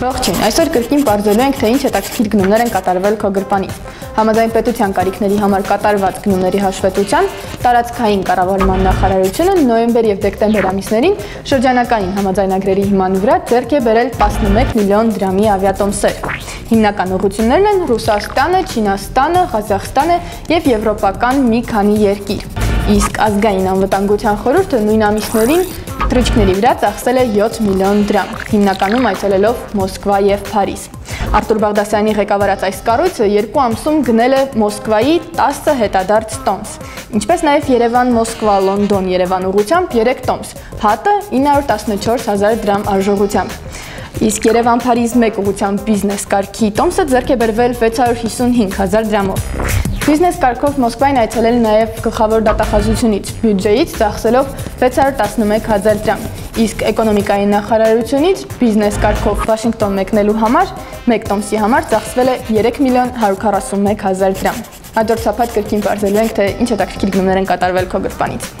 Ողջույն, այսօր կրկին պարզելու ենք, թե ինչ հետաքրքիր գնումներ են կատարվել քո գրպանից։ Համաձայն պետության կարիքների համար կատարված գնումների հաշվետվության տարածքային կառավարման նախարարությունը նոյեմբեր եւ դեկտեմբեր ամիսներին շրջանական համաձայնագրերի հիման վրա ձեռք է բերել 11 միլիոն դրամի ավիատոմսեր։ Հիմնական ուղղություններն են Ռուսաստանը, Չինաստանը, Ղազախստանը եւ եվրոպական մի քանի երկիր։ Իսկ ազգային անվտանգության խորհուրդը նույն ամիսներին թռիչքների վրա ծախսել է 7 միլիոն դրամ, հիմնականում այցելելով Մոսկվա եւ Փարիզ։ Արտուր Բաղդասարյանի ղեկավարած այս կառույցը 2 ամսում գնել է Մոսկվայի 10 հետադարձ տոմս, ինչպես նաև Երևան-Մոսկվա-Լոնդոն-Երևան ուղղությամբ 3 տոմս, հատը 914,000 դրամ արժողությամբ։ Իսկ Երևան-Փարիզ 1 ուղղությամբ բիզնես կարգի տոմսը ձեռք է բերվել 655,000 դրամով։ Բիզնես կարգով Մոսկվային այցելել նաև գլխավոր դատախազությունից բյուջեից ծախսելով 611,000 դրամ, իսկ էկոնոմիկայի նախարարությունից բիզնես կարգով Վաշինգտոն մեկնելու համար 1 տոմսի համար ծախսվել է 3 միլիոն 141,000 դրամ։ Հաջորդ շաբաթ կրկին պարզելու ենք, թե ինչ հետաքրքիր գնումներ են կատարվել քո գրպանից։